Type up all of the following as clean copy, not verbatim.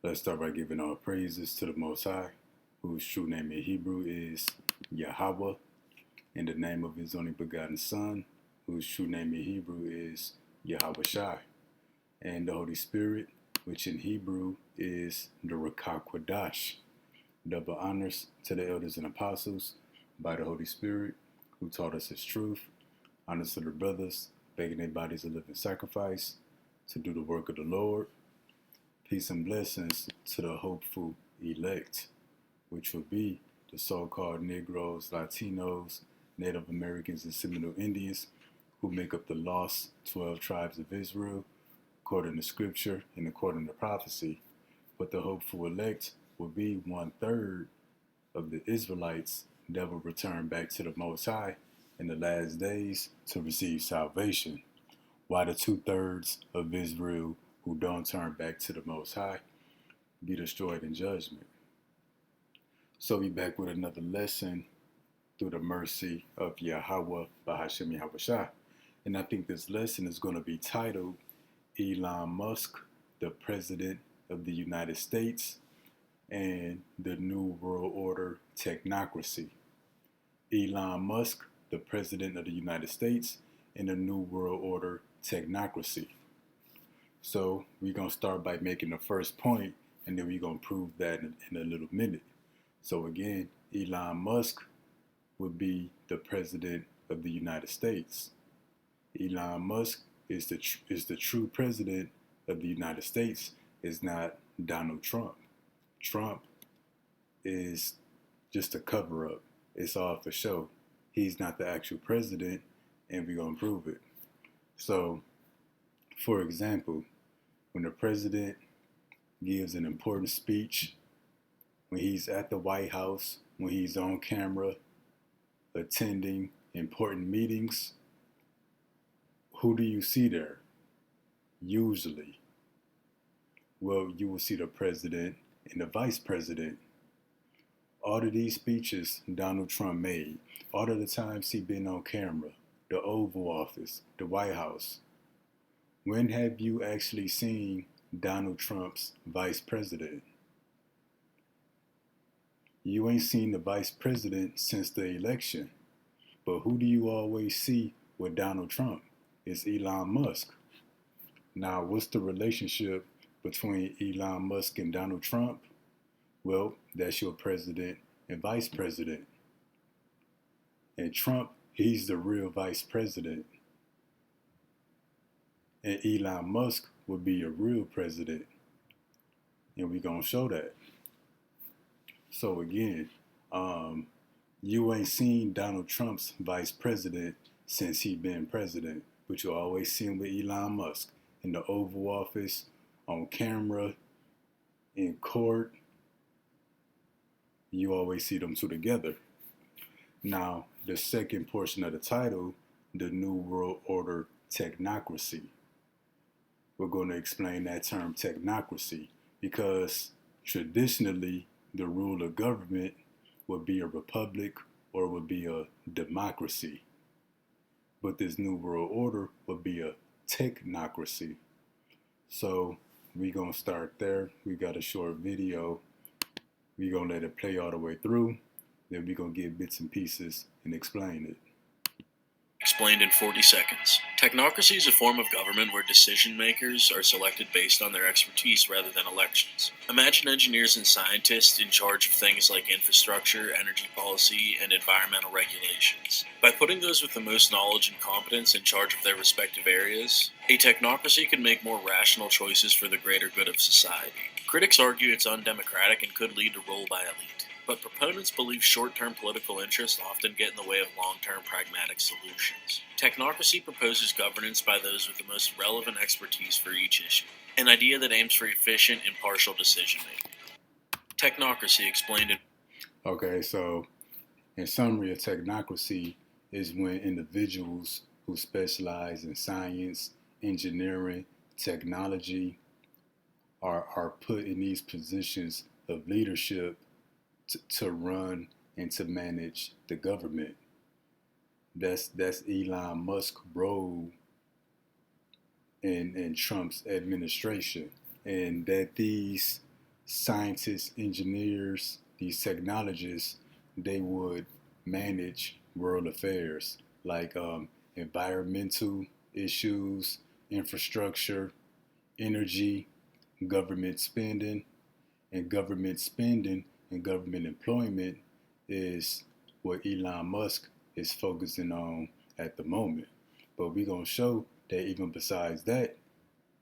Let's start by giving all praises to the Most High, whose true name in Hebrew is Yahweh, in the name of his only begotten Son, whose true name in Hebrew is Yahweh Shai, and the Holy Spirit, which in Hebrew is the Ruach Kwadash. Double honors to the elders and apostles by the Holy Spirit, who taught us his truth. Honors to the brothers, making their bodies a living sacrifice to do the work of the Lord. Peace and blessings to the hopeful elect, which will be the so-called Negroes, Latinos, Native Americans, and Seminole Indians, who make up the lost 12 tribes of Israel, according to scripture and according to prophecy. But the hopeful elect will be 1/3 of the Israelites that will return back to the Most High in the last days to receive salvation, while the 2/3 of Israel who don't turn back to the Most High be destroyed in judgment. So we back with another lesson through the mercy of Yahweh Bahashem Yahweh Shai. And I think this lesson is going to be titled Elon Musk, the President of the United States, and the New World Order Technocracy. Elon Musk, the President of the United States, and the New World Order Technocracy. So we're going to start by making the first point, and then we're going to prove that in a little minute. So again, Elon Musk would be the President of the United States. Elon Musk is the true President of the United States, is not Donald Trump. Trump is just a cover-up. It's all for show. He's not the actual president, and we're going to prove it. So, for example, when the president gives an important speech, when he's at the White House, when he's on camera, attending important meetings, who do you see there? Usually, well, you will see the president and the vice president. All of these speeches Donald Trump made, all of the times he been on camera, the Oval Office, the White House, when have you actually seen Donald Trump's vice president? You ain't seen the vice president since the election. But who do you always see with Donald Trump? It's Elon Musk. Now, what's the relationship between Elon Musk and Donald Trump? Well, that's your president and vice president. And Trump, he's the real vice president. And Elon Musk would be a real president. And we're going to show that. So again, you ain't seen Donald Trump's vice president since he been president, but you always see him with Elon Musk in the Oval Office, on camera, in court. You always see them two together. Now, the second portion of the title, the New World Order Technocracy. We're going to explain that term technocracy because traditionally the rule of government would be a republic or would be a democracy. But this New World Order would be a technocracy. So we're going to start there. We got a short video. We're going to let it play all the way through. Then we're going to get bits and pieces and explain it. Explained in 40 seconds. Technocracy is a form of government where decision makers are selected based on their expertise rather than elections. Imagine engineers and scientists in charge of things like infrastructure, energy policy, and environmental regulations. By putting those with the most knowledge and competence in charge of their respective areas, a technocracy can make more rational choices for the greater good of society. Critics argue it's undemocratic and could lead to rule by elite. But proponents believe short-term political interests often get in the way of long-term pragmatic solutions. Technocracy proposes governance by those with the most relevant expertise for each issue, an idea that aims for efficient, impartial decision-making. Technocracy explained in... Okay, so in summary, a technocracy is when individuals who specialize in science, engineering, technology are put in these positions of leadership to run and to manage the government. That's Elon Musk's role in Trump's administration, and that these scientists, engineers, these technologists, they would manage world affairs like environmental issues, infrastructure, energy, government spending, and government spending and government employment is what Elon Musk is focusing on at the moment. But we're going to show that even besides that,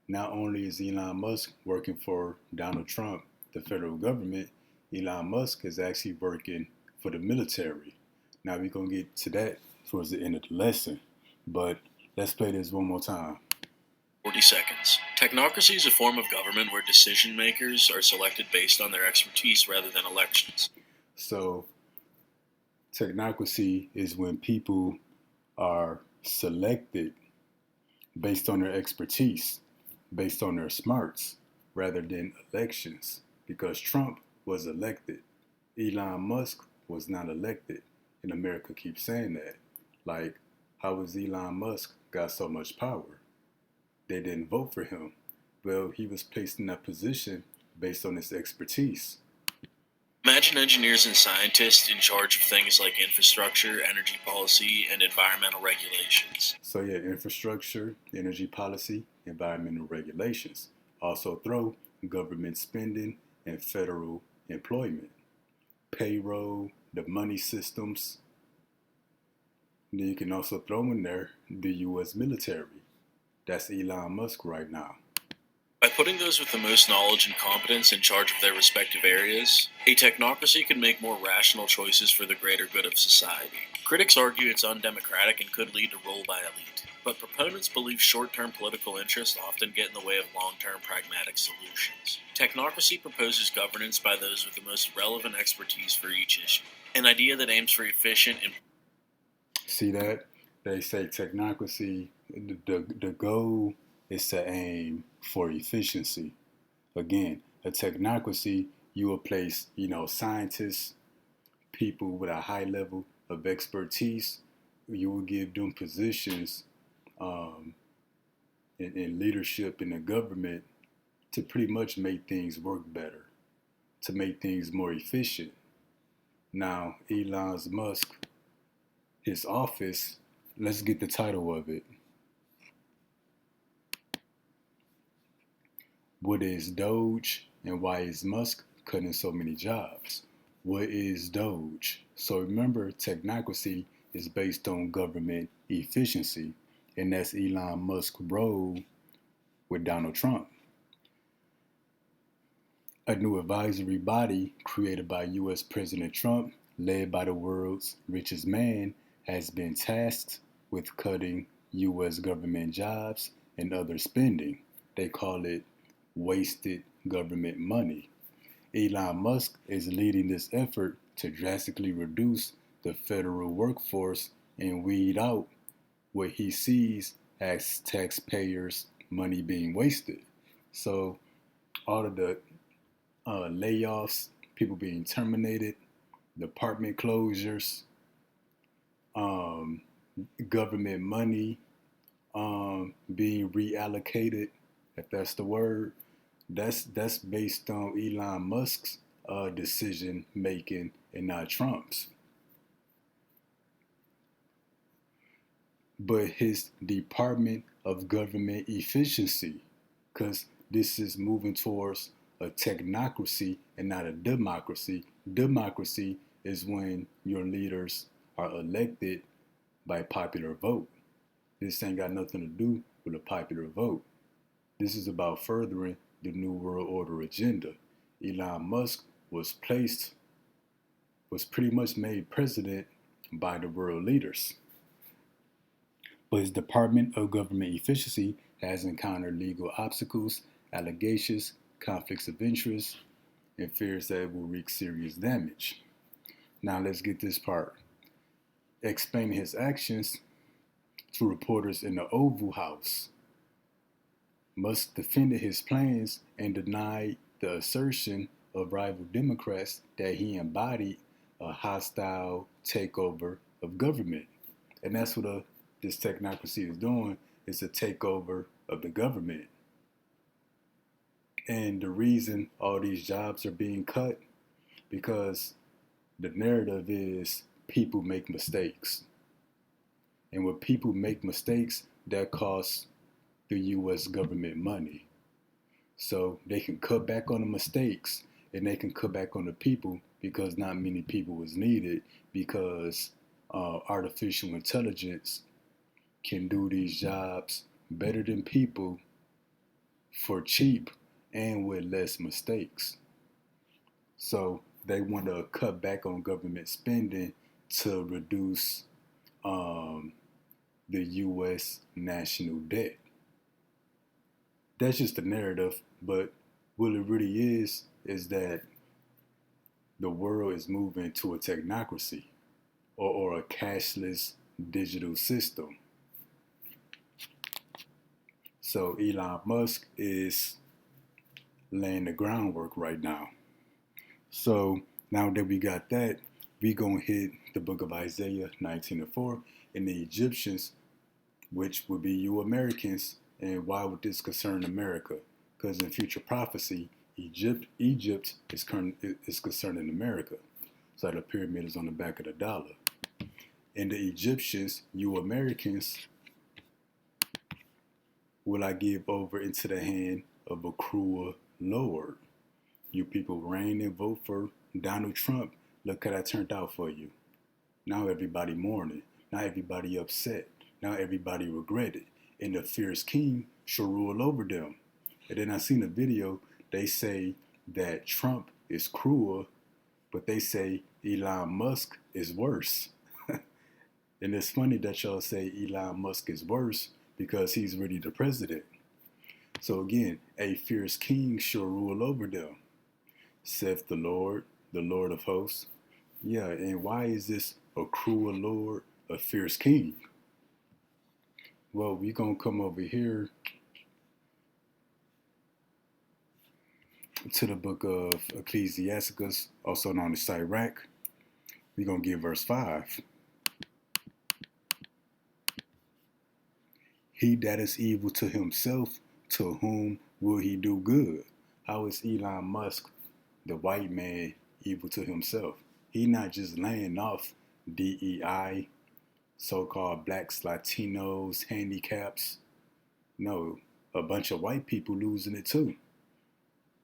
not only is Elon Musk working for Donald Trump, the federal government, Elon Musk is actually working for the military. Now we're going to get to that towards the end of the lesson. But let's play this one more time. 40 seconds. Technocracy is a form of government where decision makers are selected based on their expertise rather than elections. So, technocracy is when people are selected based on their expertise, based on their smarts, rather than elections. Because Trump was elected, Elon Musk was not elected, and America keeps saying that. Like, how has Elon Musk got so much power? They didn't vote for him. Well, he was placed in that position based on his expertise. Imagine engineers and scientists in charge of things like infrastructure, energy policy, and environmental regulations. So yeah, infrastructure, energy policy, environmental regulations. Also throw government spending and federal employment, payroll, the money systems. Then you can also throw in there the U.S. military. That's Elon Musk right now. By putting those with the most knowledge and competence in charge of their respective areas, a technocracy can make more rational choices for the greater good of society. Critics argue it's undemocratic and could lead to rule by elite, but proponents believe short-term political interests often get in the way of long-term pragmatic solutions. Technocracy proposes governance by those with the most relevant expertise for each issue, an idea that aims for efficient and... See that? They say technocracy, the goal is to aim for efficiency. Again, a technocracy, you will place, scientists, people with a high level of expertise. You will give them positions in leadership in the government to pretty much make things work better, to make things more efficient. Now, Elon Musk, his office, let's get the title of it. What is Doge and why is Musk cutting so many jobs? What is Doge? So remember, technocracy is based on government efficiency, and that's Elon Musk's role with Donald Trump. A new advisory body created by U.S. President Trump, led by the world's richest man, has been tasked with cutting U.S. government jobs and other spending. They call it wasted government money. Elon Musk is leading this effort to drastically reduce the federal workforce and weed out what he sees as taxpayers' money being wasted. So, all of the layoffs, people being terminated, department closures, government money being reallocated, if that's the word, that's based on Elon Musk's decision making and not Trump's. But his Department of Government Efficiency, because this is moving towards a technocracy and not a democracy. Democracy is when your leaders are elected by popular vote. This ain't got nothing to do with a popular vote. This is about furthering the New World Order agenda. Elon Musk was pretty much made president by the world leaders. But his Department of Government Efficiency has encountered legal obstacles, allegations, conflicts of interest, and fears that it will wreak serious damage. Now let's get this part. Explaining his actions to reporters in the Oval House, Musk defended his plans and denied the assertion of rival Democrats that he embodied a hostile takeover of government. And that's what this technocracy is doing, is a takeover of the government. And the reason all these jobs are being cut, because the narrative is people make mistakes. And when people make mistakes, that costs the US government money. So they can cut back on the mistakes and they can cut back on the people because not many people was needed because artificial intelligence can do these jobs better than people for cheap and with less mistakes. So they want to cut back on government spending to reduce um, the U.S. national debt. That's just the narrative, but what it really is that the world is moving to a technocracy or a cashless digital system. So Elon Musk is laying the groundwork right now. So now that we got that, we gonna hit the book of Isaiah 19:4 and the Egyptians, which would be you Americans. And why would this concern America? Because in future prophecy, Egypt is concerning America. So the pyramid is on the back of the dollar. And the Egyptians, you Americans, will I give over into the hand of a cruel Lord. You people reign and vote for Donald Trump. Look how that turned out for you. Now everybody mourning. Now everybody upset. Now everybody regretted. And the fierce king shall rule over them. And then I seen a video, they say that Trump is cruel, but they say Elon Musk is worse. And it's funny that y'all say Elon Musk is worse because he's really the president. So again, a fierce king shall rule over them, saith the Lord of hosts. Yeah, and why is this a cruel Lord, a fierce king? Well, we gonna come over here to the book of Ecclesiasticus, also known as Sirach. We're gonna get verse 5. He that is evil to himself, to whom will he do good? How is Elon Musk, the white man, evil to himself? He not just laying off DEI, so-called blacks, Latinos, handicaps. No, a bunch of white people losing it too.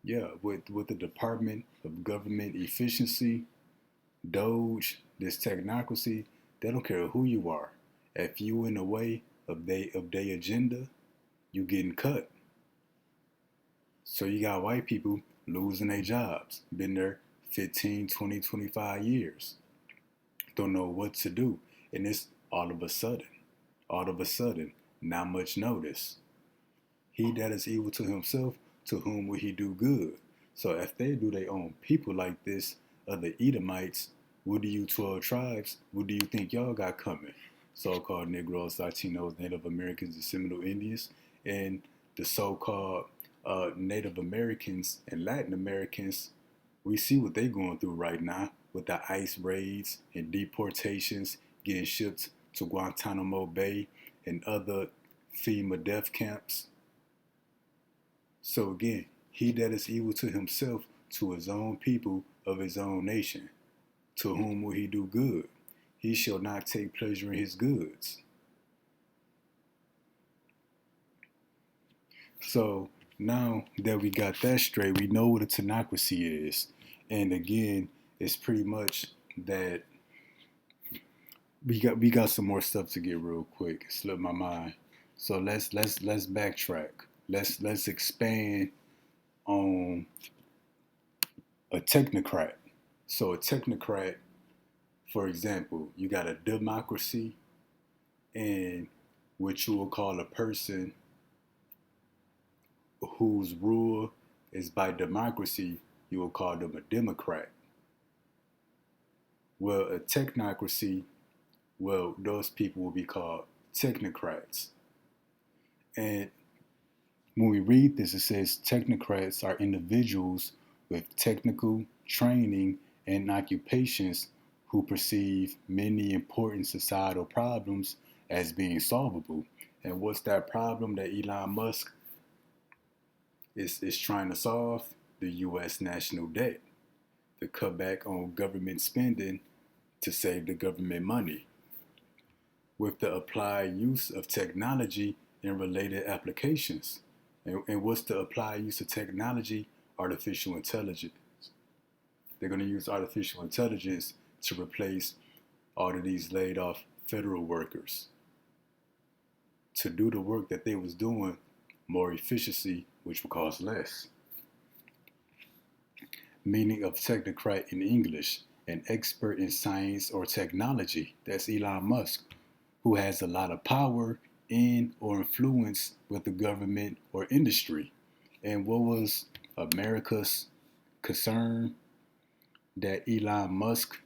Yeah, with the Department of Government Efficiency, Doge, this technocracy, they don't care who you are. If you in the way of they agenda, you getting cut. So you got white people losing their jobs. Been there 15, 20, 25 years. Don't know what to do. And it's all of a sudden, not much notice. He that is evil to himself, to whom will he do good? So if they do their own people like this, other Edomites, what do you 12 tribes, what do you think y'all got coming? So-called Negroes, Latinos, Native Americans, and Seminole Indians, and the so-called Native Americans and Latin Americans, we see what they're going through right now with the ICE raids and deportations, getting shipped to Guantanamo Bay and other FEMA death camps. So again, he that is evil to himself, to his own people of his own nation, to whom will he do good? He shall not take pleasure in his goods. So now that we got that straight, we know what a technocracy is. And again, it's pretty much that we got some more stuff to get real quick. It slipped my mind. So let's backtrack. Let's expand on a technocrat. So a technocrat, for example, you got a democracy, and what you will call a person whose rule is by democracy, you will call them a Democrat. Well, a technocracy, well, those people will be called technocrats. And when we read this, it says technocrats are individuals with technical training and occupations who perceive many important societal problems as being solvable. And what's that problem that Elon Musk It's trying to solve the U.S. national debt, the cutback on government spending to save the government money, with the applied use of technology and related applications. And what's the applied use of technology? Artificial intelligence. They're going to use artificial intelligence to replace all of these laid off federal workers to do the work that they was doing more efficiency, which will cost less. Meaning of technocrat in English, an expert in science or technology. That's Elon Musk, who has a lot of power in or influence with the government or industry. And what was America's concern? That Elon Musk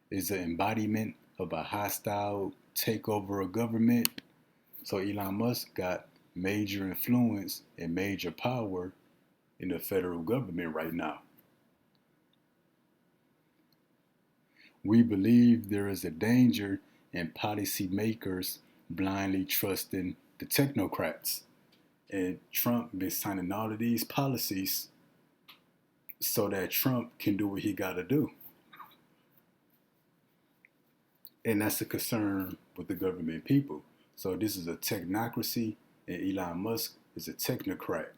is the embodiment of a hostile takeover of government. So Elon Musk got major influence and major power in the federal government right now. We believe there is a danger in policymakers blindly trusting the technocrats. And Trump been signing all of these policies so that Trump can do what he got to do. And that's a concern with the government people. So this is a technocracy, and Elon Musk is a technocrat.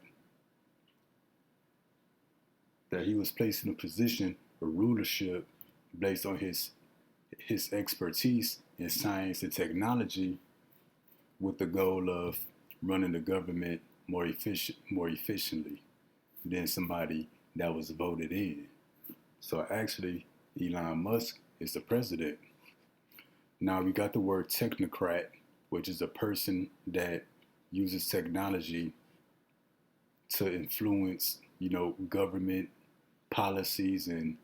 That he was placed in a position of rulership based on his expertise in science and technology, with the goal of running the government more efficiently than somebody that was voted in. So actually, Elon Musk is the president. Now we got the word technocrat, which is a person that uses technology to influence, government policies and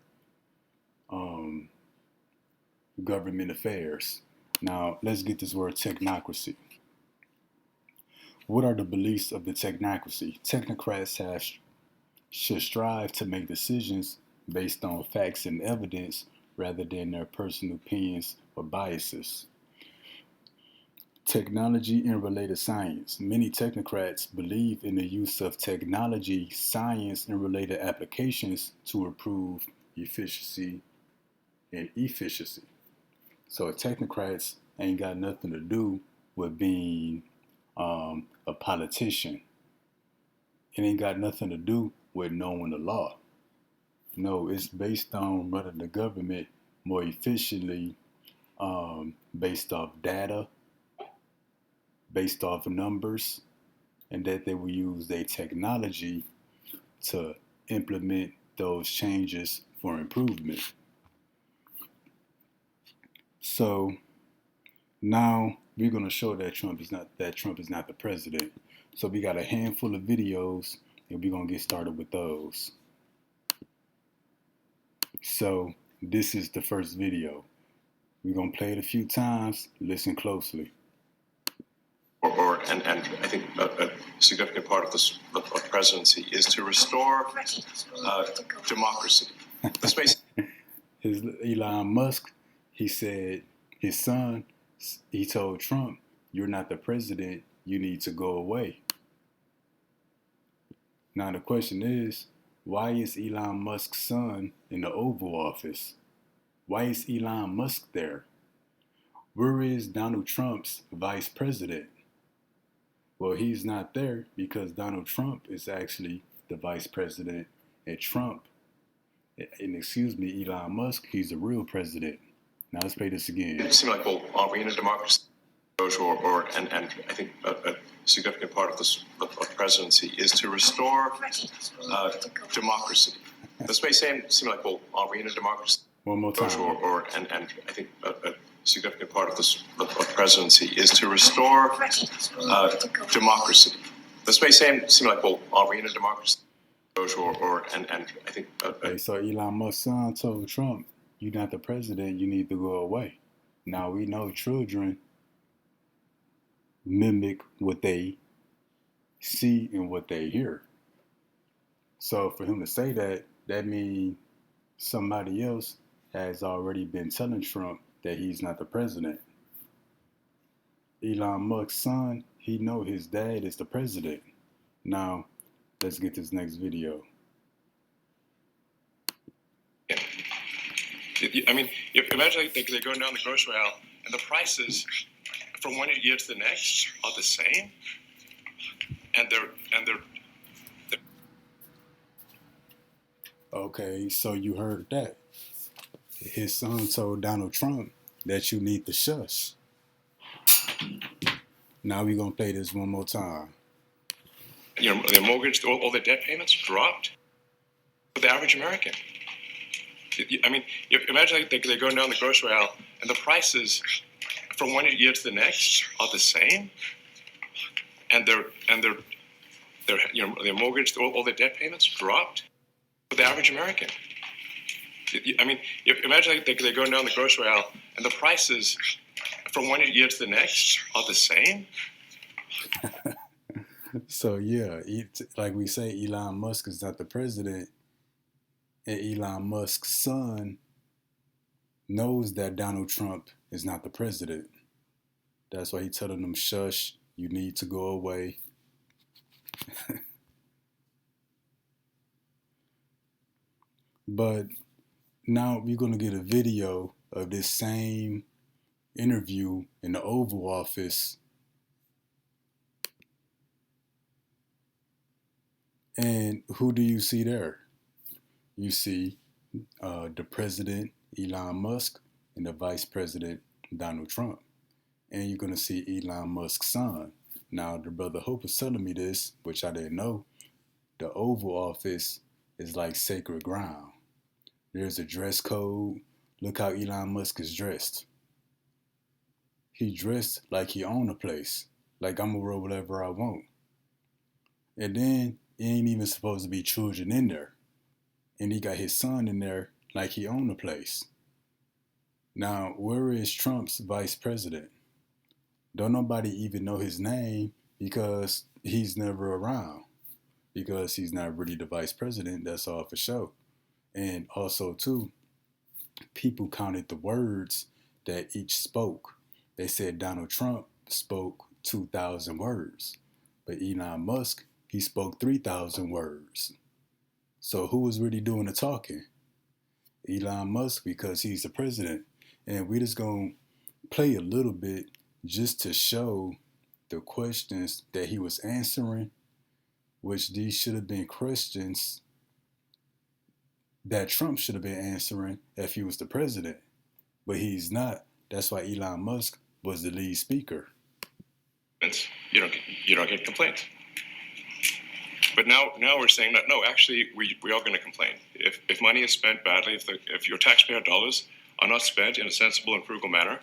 government affairs. Now let's get this word technocracy. What are the beliefs of the technocracy? Technocrats should strive to make decisions based on facts and evidence rather than their personal opinions or biases. Technology and related science. Many technocrats believe in the use of technology, science, and related applications to improve efficiency and efficiency. So technocrats ain't got nothing to do with being a politician. It ain't got nothing to do with knowing the law. No, it's based on running the government more efficiently, based off data, based off numbers, and that they will use their technology to implement those changes for improvement. So now we're going to show that Trump is not the president. So we got a handful of videos, and we're going to get started with those. So this is the first video. We're going to play it a few times. Listen closely. And I think a significant part of this of presidency is to restore democracy. The space. Elon Musk, he said his son, he told Trump, "You're not the president. You need to go away." Now the question is, why is Elon Musk's son in the Oval Office? Why is Elon Musk there? Where is Donald Trump's vice president? Well, he's not there because Donald Trump is actually the vice president, and Elon Musk, he's the real president. Now let's play this again. It seems like, well, are we in a democracy? And I think a significant part of this of presidency is to restore democracy. This may seem like, well, are we in a democracy? One more time. And I think a significant part of this of presidency is to restore democracy. This may seem like, well, are we in a democracy? And I think. So Elon Musk's son told Trump, "You're not the president. You need to go away." Now we know children mimic what they see and what they hear. So for him to say that, that means somebody else has already been telling Trump that he's not the president. Elon Musk's son, he know his dad is the president. Now, Let's get this next video. Yeah. I mean, imagine they're going down the grocery aisle and the prices from one year to the next are the same, and they're Okay, so you heard that. His son told Donald Trump that you need to shush. Now we're going to play this one more time. their mortgage, all their debt payments dropped for the average American. I mean, imagine they're going down the grocery aisle and the prices from one year to the next are the same, and their mortgage, all their debt payments dropped for the average American. I mean, imagine they're going down the grocery aisle and the prices from one year to the next are the same. So yeah, like we say, Elon Musk is not the president, and Elon Musk's son knows that Donald Trump is not the president. That's why he's telling them, shush, you need to go away. But now we're going to get a video of this same interview in the Oval Office. And who do you see there? You see the president, Elon Musk, and the vice president, Donald Trump. And you're going to see Elon Musk's son. Now, the brother Hope was telling me this, which I didn't know. The Oval Office is like sacred ground. There's a dress code. Look how Elon Musk is dressed. He dressed like he owned a place. Like I'm going to wear whatever I want. And then, it ain't even supposed to be children in there. And he got his son in there like he owned a place. Now, where is Trump's vice president? Don't nobody even know his name because he's never around. Because he's not really the vice president, that's all for sure. And also, too, people counted the words that each spoke. They said Donald Trump spoke 2,000 words. But Elon Musk, he spoke 3,000 words. So who was really doing the talking? Elon Musk, because he's the president. And we're just going to play a little bit just to show the questions that he was answering, which these should have been questions that Trump should have been answering if he was the president. But he's not. That's why Elon Musk was the lead speaker. You don't get complaints. But now we're saying that no, actually we are going to complain if money is spent badly, if your taxpayer dollars are not spent in a sensible and frugal manner,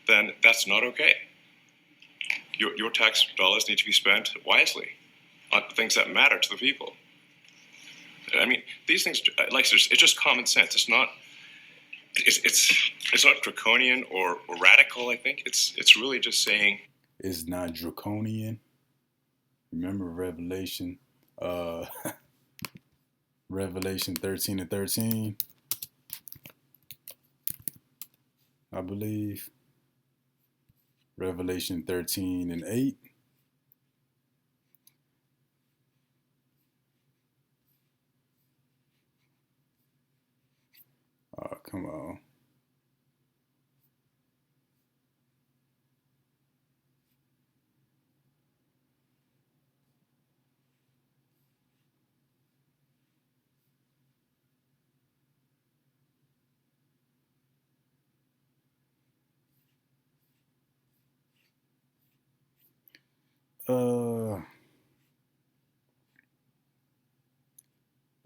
then that's not okay. Your tax dollars need to be spent wisely on things that matter to the people. I mean, these things, like it's just common sense. It's not draconian or radical. I think it's really just saying it's not draconian. Remember Revelation. Revelation 13:13, I believe. Revelation 13:8. Oh, come on.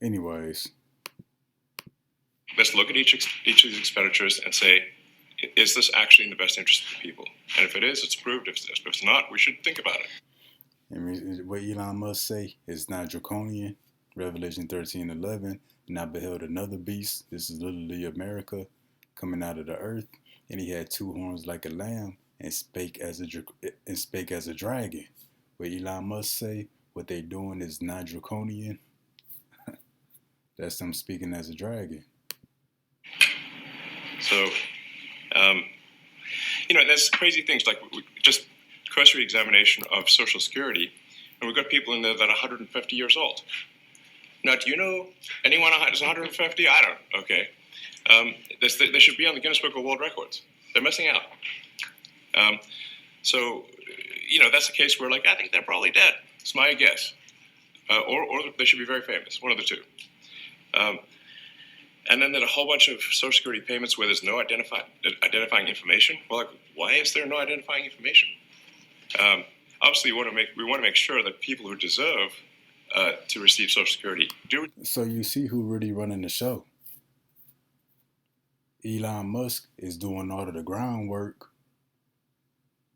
Anyways. Let's look at each of these expenditures and say, is this actually in the best interest of the people? And if it is, it's approved. If it's not, we should think about it. And what Elon Musk say is not draconian. Revelation 13:11. And I beheld another beast. This is literally America coming out of the earth, and he had two horns like a lamb, and spake as a dragon. What Elon Musk say, what they doing is not draconian. That's them speaking as a dragon. So, there's crazy things like just cursory examination of Social Security And we've got people in there that are 150 years old. Now, do you know anyone who's 150? I don't. Okay. They should be on the Guinness Book of World Records. They're missing out. So, that's a case where, I think they're probably dead. It's my guess. Or they should be very famous, one of the two. And then there's a whole bunch of Social Security payments where there's no identifying information. Well, why is there no identifying information? Obviously, we want to make sure that people who deserve to receive Social Security do. So you see who really running the show. Elon Musk is doing all of the groundwork,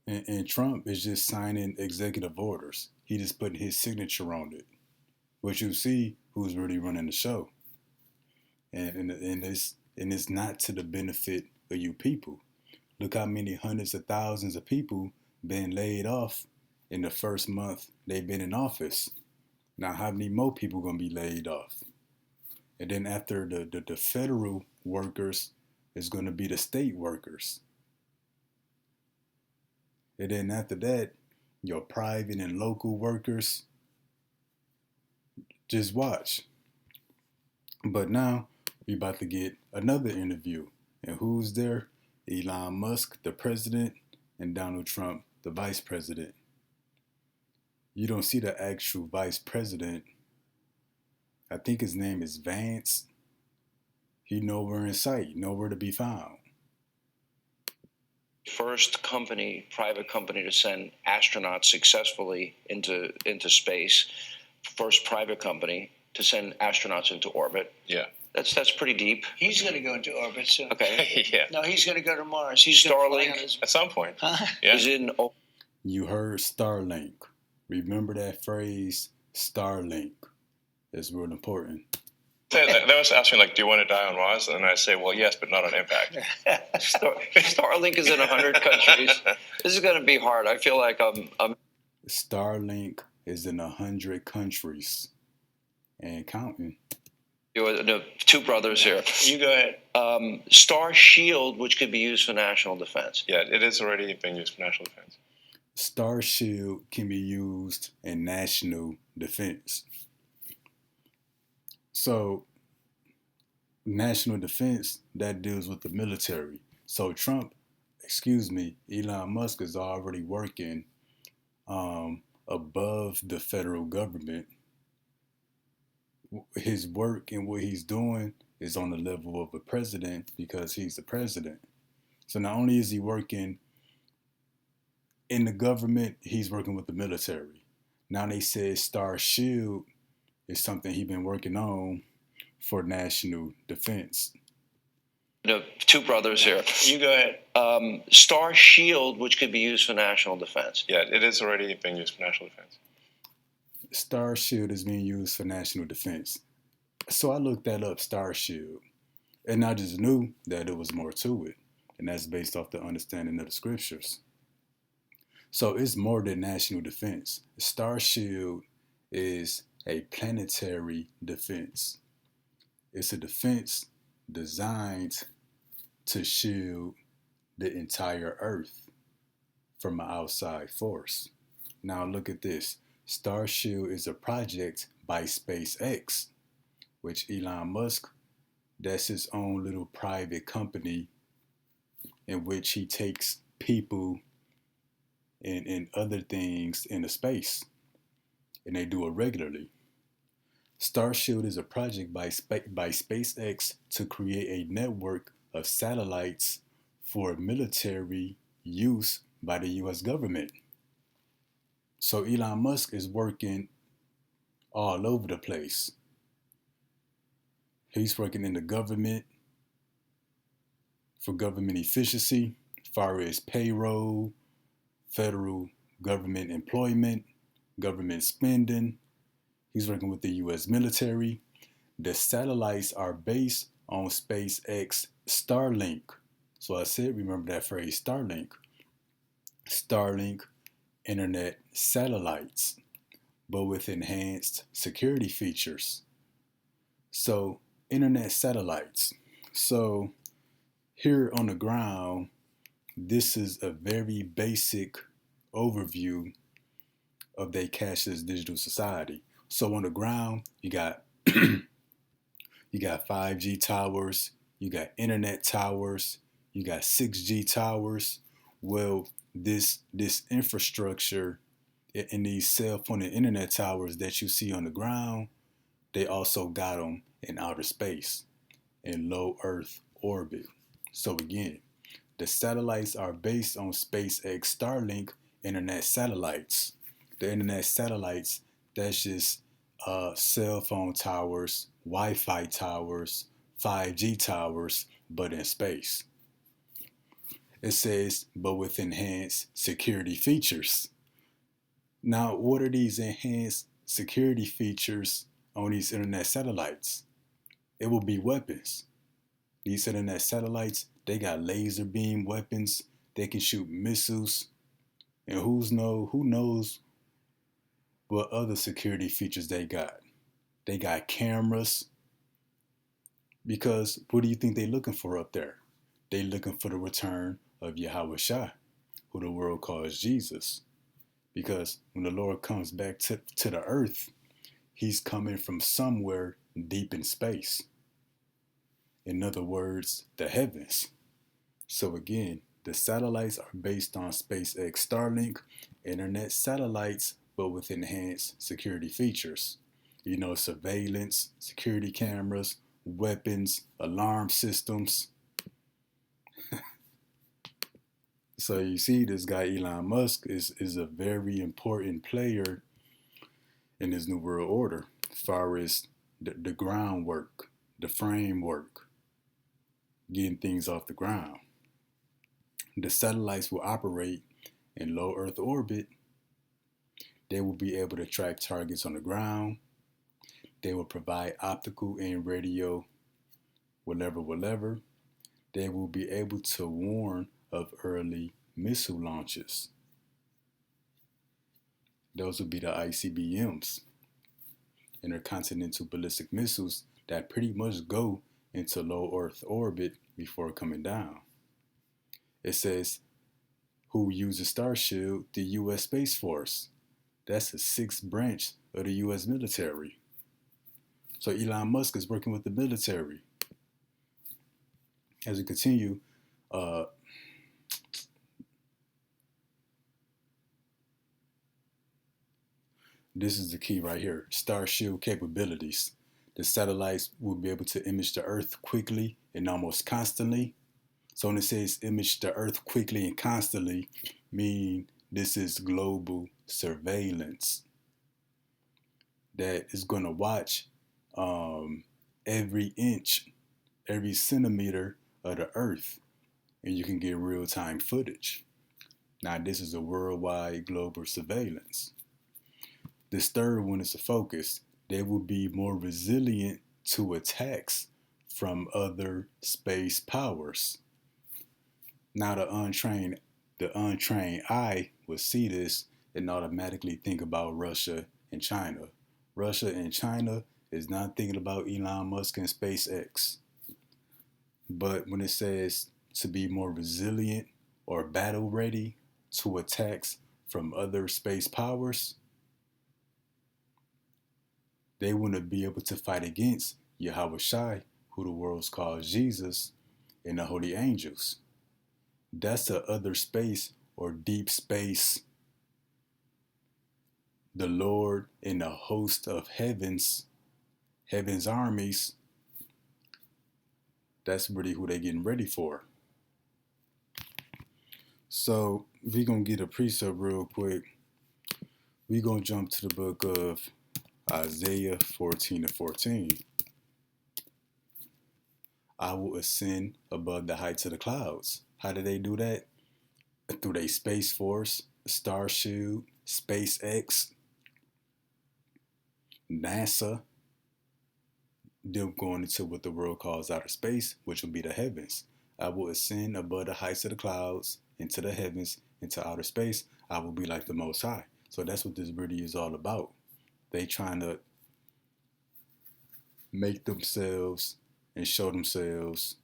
and Trump is just signing executive orders. He just putting his signature on it. But you see who's really running the show. And it's not to the benefit of you people. Look how many hundreds of thousands of people been laid off in the first month they've been in office. Now, how many more people gonna be laid off? And then after the federal workers, it's gonna be the state workers. And then after that, your private and local workers. Just watch. But now we about to get another interview. And who's there? Elon Musk, the president, and Donald Trump, the vice president. You don't see the actual vice president. I think his name is Vance. He nowhere in sight, nowhere to be found. First private company to send astronauts successfully into space. First private company to send astronauts into orbit. Yeah. That's pretty deep. He's going to go into orbit soon. Okay. Yeah. No, he's going to go to Mars. He's going to fly on his... At some point. Huh? Yeah. Is in You heard Starlink. Remember that phrase, Starlink. It's real important. They always ask me, do you want to die on Mars? And I say, well, yes, but not on impact. Starlink is in 100 countries. This is going to be hard. I feel like I'm... Starlink is in 100 countries and counting. The two brothers here. You go ahead. Star Shield, which could be used for national defense. Yeah, it is already being used for national defense. Star Shield can be used in national defense. So, national defense, that deals with the military. So Elon Musk is already working above the federal government. His work and what he's doing is on the level of a president because he's the president. So not only is he working in the government, he's working with the military. Now they say Star Shield is something he's been working on for national defense. The two brothers here. You go ahead. Star Shield, which could be used for national defense. Yeah, it is already being used for national defense. Star Shield is being used for national defense. So I looked that up, Star Shield. And I just knew that there was more to it. And that's based off the understanding of the scriptures. So it's more than national defense. Star Shield is a planetary defense. It's a defense designed to shield the entire Earth from an outside force. Now look at this. Star Shield is a project by SpaceX, which Elon Musk, that's his own little private company in which he takes people and other things into space, and they do it regularly. Star Shield is a project by SpaceX to create a network of satellites for military use by the US government. So Elon Musk is working all over the place. He's working in the government for government efficiency, as far as payroll, federal government employment, government spending. He's working with the US military. The satellites are based on SpaceX Starlink. So I said, remember that phrase, Starlink. Starlink internet satellites, but with enhanced security features. So internet satellites. So here on the ground, this is a very basic overview of their cashless digital society. So on the ground, you got 5G towers, you got internet towers, you got 6G towers. Well, this infrastructure in these cell phone and internet towers that you see on the ground, they also got them in outer space, in low Earth orbit. So again, the satellites are based on SpaceX Starlink internet satellites. The internet satellites, that's just cell phone towers, Wi-Fi towers, 5G towers, but in space. It says, but with enhanced security features. Now, what are these enhanced security features on these internet satellites? It will be weapons. These internet satellites, they got laser beam weapons. They can shoot missiles. And who knows what other security features they got? They got cameras. Because what do you think they're looking for up there? They're looking for the return of Yahweh Shai, who the world calls Jesus. Because when the Lord comes back to the earth, he's coming from somewhere deep in space. In other words, the heavens. So again, the satellites are based on SpaceX Starlink, internet satellites, but with enhanced security features. You know, surveillance, security cameras, weapons, alarm systems. So you see, this guy Elon Musk is a very important player in this new world order, as far as the groundwork, the framework, getting things off the ground. The satellites will operate in low Earth orbit. They will be able to track targets on the ground. They will provide optical and radio, whatever. They will be able to warn of early missile launches. Those will be the ICBMs, intercontinental ballistic missiles, that pretty much go into low Earth orbit before coming down. It says, who uses Starshield? The U.S. Space Force. That's the 6th branch of the U.S. military. So Elon Musk is working with the military. As we continue, this is the key right here. Starshield capabilities. The satellites will be able to image the Earth quickly and almost constantly. So when it says image the Earth quickly and constantly, meaning this is global surveillance that is going to watch every inch, every centimeter of the Earth, and you can get real-time footage. Now, this is a worldwide global surveillance. This third one is a focus. They will be more resilient to attacks from other space powers. Now, the untrained eye will see this and automatically think about Russia and China. Russia and China is not thinking about Elon Musk and SpaceX. But when it says to be more resilient or battle ready to attacks from other space powers, they want to be able to fight against Yahweh Shai, who the world calls Jesus, and the holy angels. That's the other space or deep space. The Lord and the host of heaven's armies. That's really who they're getting ready for. So we're going to get a precept real quick. We're going to jump to the book of Isaiah 14:14. I will ascend above the heights of the clouds. How do they do that? Through their Space Force, Starshield, SpaceX, NASA. Them going into what the world calls outer space, which will be the heavens. I will ascend above the heights of the clouds, into the heavens, into outer space. I will be like the Most High. So that's what this really is all about. They trying to make themselves and show themselves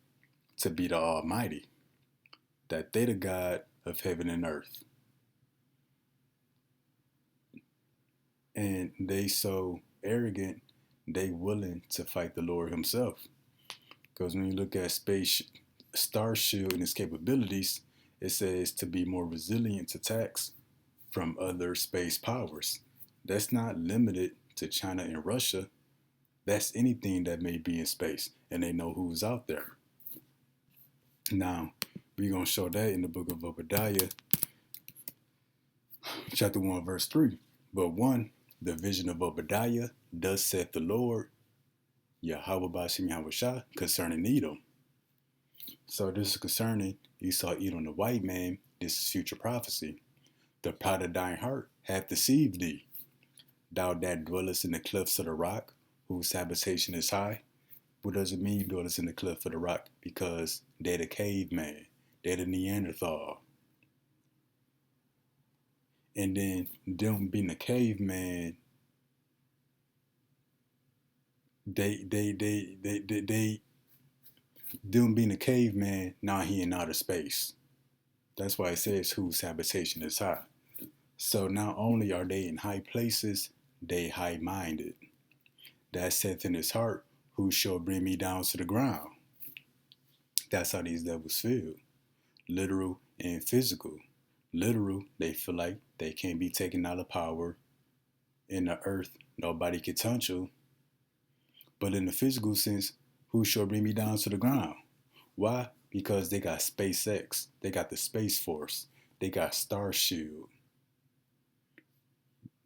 to be the Almighty, that they the God of heaven and earth. And they so arrogant, they willing to fight the Lord himself. Because when you look at space Star Shield and its capabilities, it says to be more resilient to attacks from other space powers. That's not limited to China and Russia. That's anything that may be in space, and they know who's out there. Now, we're going to show that in the book of Obadiah, chapter 1, verse 3. But 1, the vision of Obadiah, thus saith the Lord, Yahweh Bashim Yahushua, concerning Edom. So this is concerning Esau, Edom, the white man. This is future prophecy. The pride of thine heart hath deceived thee. Thou that dwellest in the cliffs of the rock, whose habitation is high. What does it mean, dwellest in the cliff of the rock? Because they're the caveman. They're the Neanderthal. And then them being a caveman, them being a caveman, now he in outer space. That's why it says whose habitation is high. So not only are they in high places, they high-minded. That saith in his heart, who shall bring me down to the ground? That's how these devils feel. Literal and physical. Literal, they feel like they can't be taken out of power. In the earth, nobody can touch you. But in the physical sense, who shall bring me down to the ground? Why? Because they got SpaceX. They got the Space Force. They got Star Shield.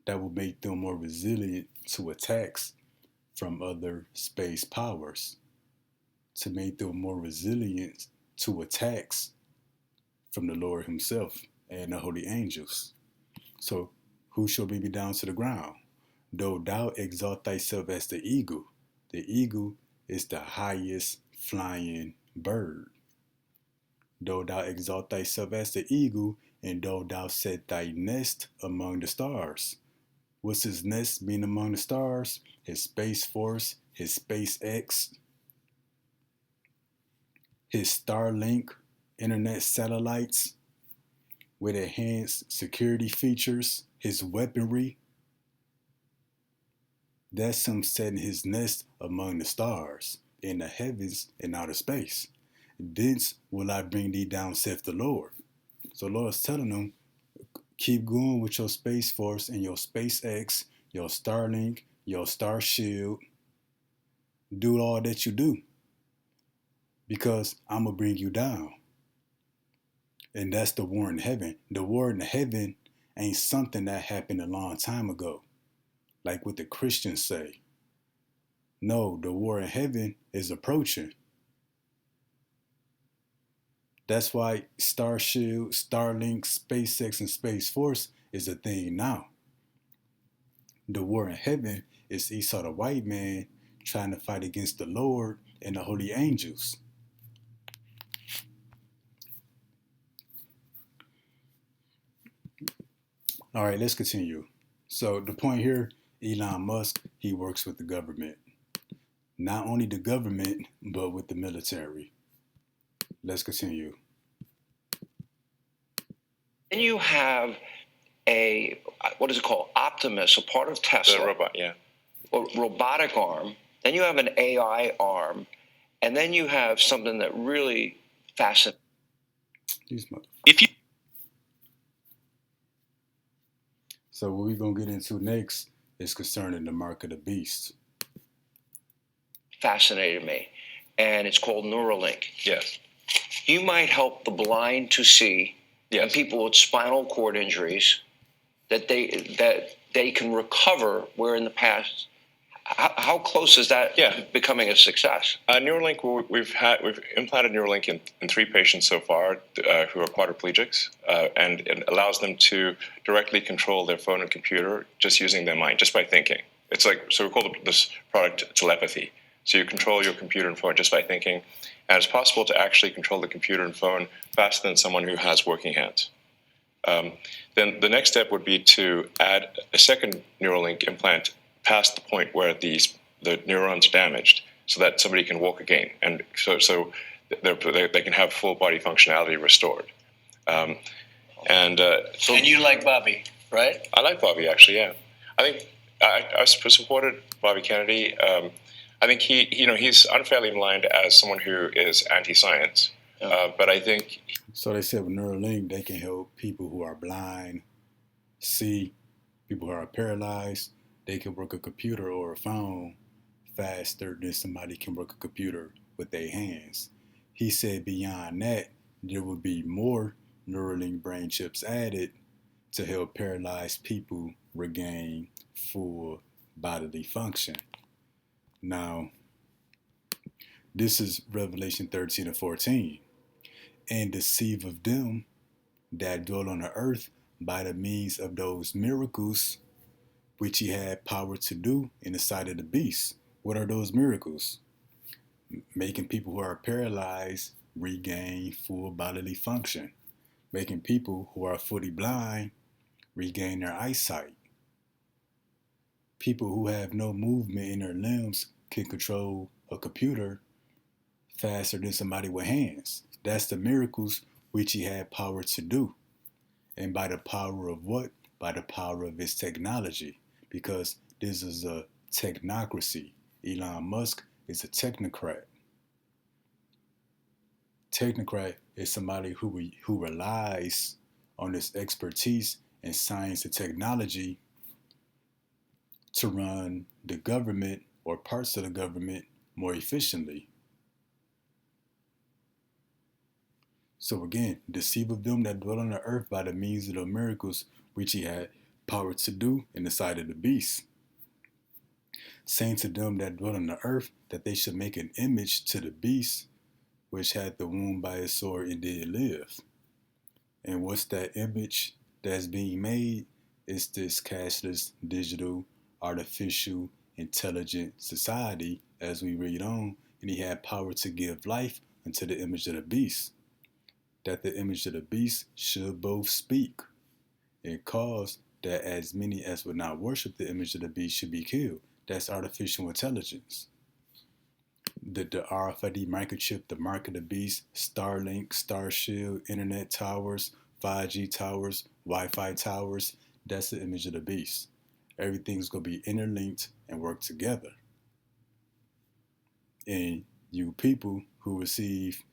That will make them more resilient to attacks from other space powers. To make them more resilient to attacks from the Lord himself and the holy angels. So, who shall bring me down to the ground? Though thou exalt thyself as the eagle is the highest flying bird. Though thou exalt thyself as the eagle, and though thou set thy nest among the stars. What's his nest being among the stars? His Space Force, his SpaceX, his Starlink internet satellites with enhanced security features, his weaponry. That's him setting his nest among the stars, in the heavens, and outer space. Thence will I bring thee down, saith the Lord. So the Lord is telling them, keep going with your Space Force and your SpaceX, your Starlink, your Star Shield. Do all that you do. Because I'm going to bring you down. And that's the war in heaven. The war in heaven ain't something that happened a long time ago. Like what the Christians say. No, the war in heaven is approaching. That's why Star Shield, Starlink, SpaceX, and Space Force is a thing now. The war in heaven is Esau the white man trying to fight against the Lord and the holy angels. All right, let's continue. So the point here, Elon Musk, he works with the government. Not only the government, but with the military. Let's continue. Then you have a, what is it called? Optimus, a part of Tesla. The robot, yeah. A robotic arm. Then you have an AI arm. And then you have something that really fascinates. If you So what we're going to get into next is concerning the mark of the beast. Fascinated me. And it's called Neuralink. Yes. You might help the blind to see, Yes. and people with spinal cord injuries that they can recover, where in the past, how close is that becoming a success? Neuralink, we've implanted Neuralink in 3 patients so far who are quadriplegics, and it allows them to directly control their phone and computer just using their mind, just by thinking. It's like, so we call this product telepathy. So you control your computer and phone just by thinking, and it's possible to actually control the computer and phone faster than someone who has working hands. Then the next step would be to add a second Neuralink implant past the point where the neurons are damaged, so that somebody can walk again, and so they can have full body functionality restored. And you like Bobby, right? I like Bobby, actually. Yeah, I think I supported Bobby Kennedy. I think he's unfairly maligned as someone who is anti-science. But I think So they said with Neuralink, they can help people who are blind see, people who are paralyzed. They can work a computer or a phone faster than somebody can work a computer with their hands. He said beyond that, there will be more Neuralink brain chips added to help paralyzed people regain full bodily function. Now, this is Revelation 13 and 14. And deceive of them that dwell on the earth by the means of those miracles which he had power to do in the sight of the beast. What are those miracles? Making people who are paralyzed regain full bodily function. Making people who are fully blind regain their eyesight. People who have no movement in their limbs can control a computer faster than somebody with hands. That's the miracles which he had power to do. And by the power of what? By the power of his technology. Because this is a technocracy. Elon Musk is a technocrat. Technocrat is somebody who relies on his expertise in science and technology to run the government or parts of the government more efficiently. So again, deceive of them that dwell on the earth by the means of the miracles which he had power to do in the sight of the beast. Saying to them that dwell on the earth that they should make an image to the beast which had the wound by his sword and did live. And what's that image that's being made? It's this cashless, digital, artificial, intelligent society, as we read on, and he had power to give life unto the image of the beast. That the image of the beast should both speak and cause that as many as would not worship the image of the beast should be killed. That's artificial intelligence. The RFID microchip, the mark of the beast, Starlink, Starshield, internet towers, 5G towers, Wi-Fi towers, that's the image of the beast. Everything's going to be interlinked and work together. And you people who receive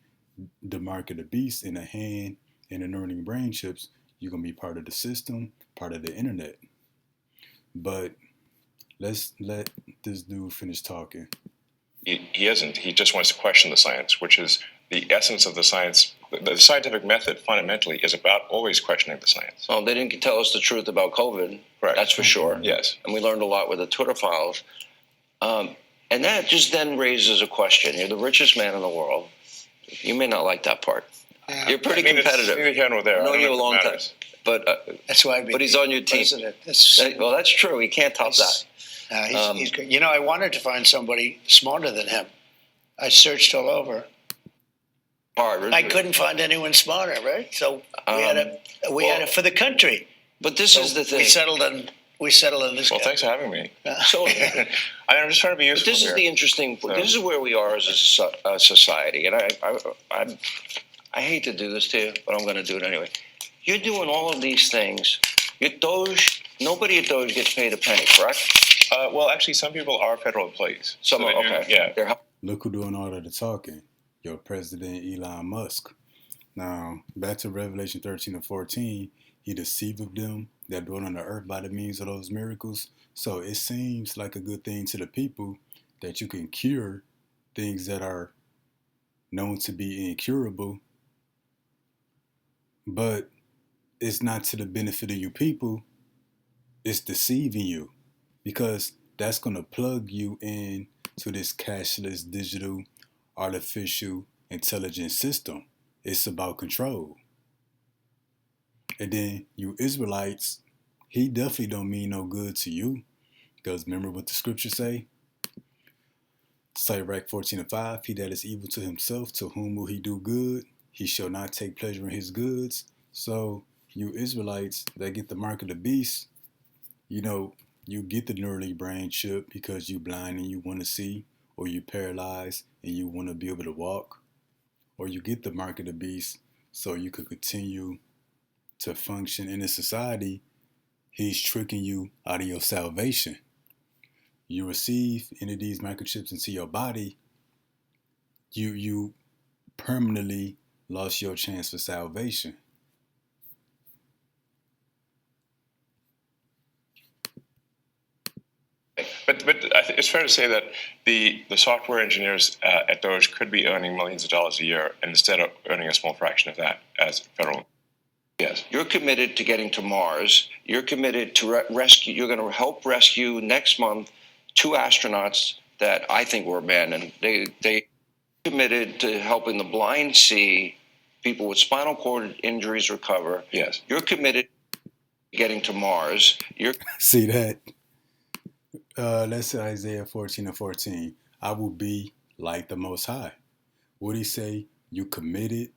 the mark of the beast in a hand and the learning brain chips, you're going to be part of the system, part of the internet. But let's let this dude finish talking. He isn't. He just wants to question the science, which is the essence of the science. The scientific method fundamentally is about always questioning the science. Well, they didn't tell us the truth about COVID. Correct. That's for sure. Yes. And we learned a lot with the Twitter files. And that just then raises a question. You're the richest man in the world. You may not like that part. You're pretty competitive. It's neither here nor there. I've known you a long time. But That's why. But he's on your team. Well, that's true. He can't top that. He's good. You know, I wanted to find somebody smarter than him. I searched all over. Hard. I couldn't find anyone smarter, right? So we had it for the country. But this is the thing. We settled on this Well, guy. thanks for having me. So, I'm just trying to be useful. This is the interesting. This is where we are as a society, and I hate to do this to you, but I'm going to do it anyway. You're doing all of these things. Your Doge. Nobody at Doge gets paid a penny, correct? Well, actually, some people are federal employees. Some are, okay. Yeah. Look who doing all of the talking. Your president, Elon Musk. Now, back to Revelation 13 and 14, he deceived them that dwell on the earth by the means of those miracles. So it seems like a good thing to the people that you can cure things that are known to be incurable. But it's not to the benefit of you people. It's deceiving you, because that's going to plug you in to this cashless, digital, artificial, intelligent system. It's about control. And then you Israelites, he definitely don't mean no good to you, because remember what the scriptures say? Sirach 14 and 5, he that is evil to himself, to whom will he do good? He shall not take pleasure in his goods. So you Israelites that get the mark of the beast, you know, you get the Neuralink brain chip because you blind and you want to see, or you paralyzed and you want to be able to walk, or you get the mark of the beast so you could continue to function in a society. He's tricking you out of your salvation. you receive any of these microchips into your body, you permanently lost your chance for salvation. But it's fair to say that the software engineers at Doge could be earning millions of dollars a year instead of earning a small fraction of that as federal. Yes. You're committed to getting to Mars. You're committed to rescue. You're going to help rescue next month 2 astronauts that I think were abandoned. They committed to helping the blind see, people with spinal cord injuries recover. Yes. You're committed to getting to Mars. You're See that? Let's say Isaiah 14:14. I will be like the Most High. What did he say? You committed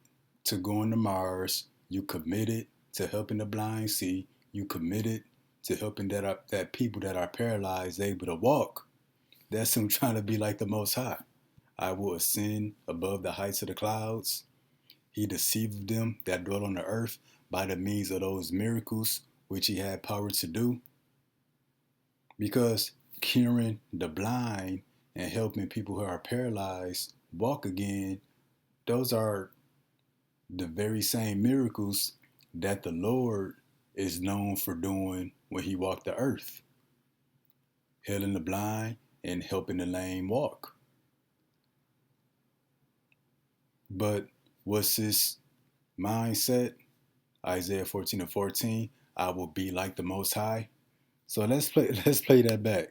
to going to Mars. You committed to helping the blind see. You committed to helping that people that are paralyzed able to walk. That's him trying to be like the Most High. I will ascend above the heights of the clouds. He deceived them that dwell on the earth by the means of those miracles which he had power to do. Because curing the blind and helping people who are paralyzed walk again, those are the very same miracles that the Lord is known for doing when he walked the earth. Healing the blind and helping the lame walk. But what's his mindset? Isaiah 14:14, I will be like the Most High. So let's play that back.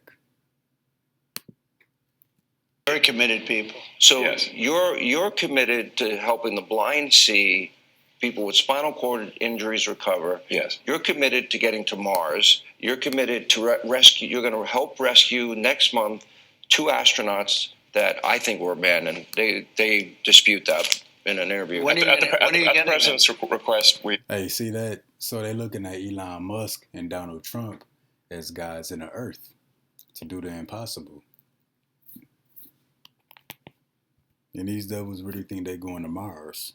Very committed people. So Yes. you're committed to helping the blind see, people with spinal cord injuries recover. Yes. You're committed to getting to Mars. You're committed to rescue. You're going to help rescue next month 2 astronauts that I think were abandoned. They dispute that in an interview. When At the president's them? request, we Hey, see that? So they're looking at Elon Musk and Donald Trump as guys in the earth to do the impossible. And these devils really think they're going to Mars.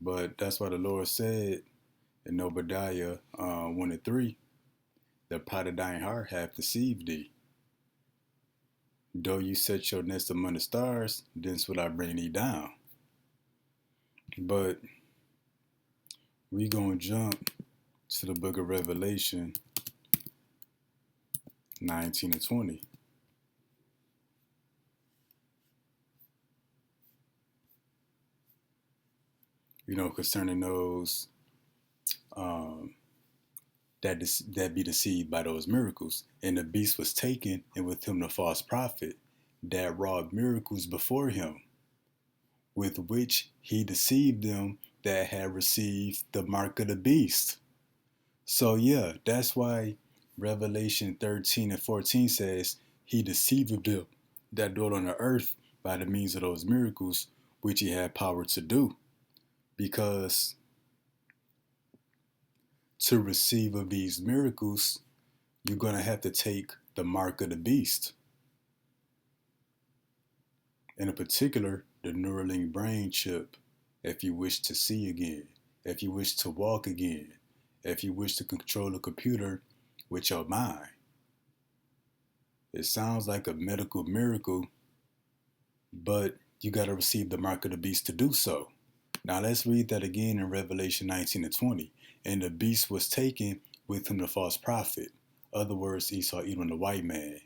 But that's why the Lord said in Obadiah 1:3, the pride of thine heart hath deceived thee. Though you set your nest among the stars, thence will I bring thee down. But we gonna jump to the book of Revelation 19-20. Concerning those that be deceived by those miracles. And the beast was taken, and with him the false prophet that wrought miracles before him, with which he deceived them that had received the mark of the beast. So yeah, that's why Revelation 13:14 says he deceived them that dwelt on the earth by the means of those miracles which he had power to do. Because to receive of these miracles, you're going to have to take the mark of the beast. In particular, the Neuralink brain chip, if you wish to see again, if you wish to walk again, if you wish to control a computer with your mind. It sounds like a medical miracle, but you got to receive the mark of the beast to do so. Now let's read that again in Revelation 19:20. And the beast was taken, with him the false prophet, other words Esau, Edom the white man,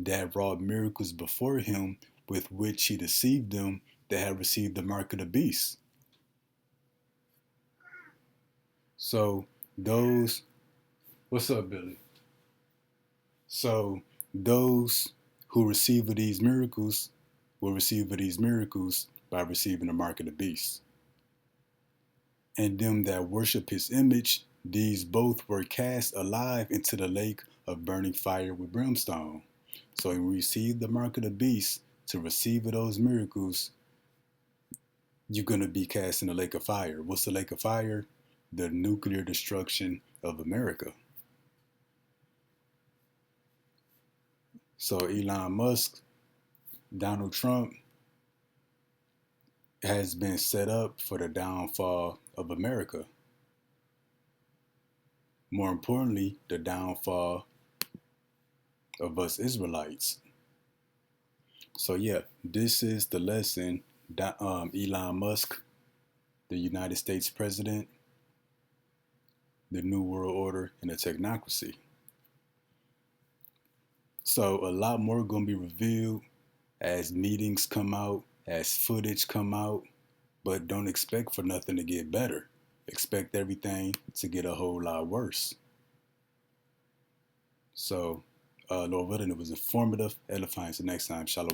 that wrought miracles before him, with which he deceived them that had received the mark of the beast. So those, what's up, Billy? So those who receive of these miracles will receive of these miracles by receiving the mark of the beast. And them that worship his image, these both were cast alive into the lake of burning fire with brimstone. So when we receive the mark of the beast, to receive of those miracles, you're going to be cast in the lake of fire. What's the lake of fire? The nuclear destruction of America. So Elon Musk, Donald Trump, has been set up for the downfall of America. More importantly, the downfall of us Israelites. So yeah, this is the lesson. Elon Musk, the United States president, the New World Order, and the Technocracy. So a lot more going to be revealed as meetings come out, as footage come out, but don't expect for nothing to get better. Expect everything to get a whole lot worse. So, Lord willing, it was informative, edifying. So next time, shalom.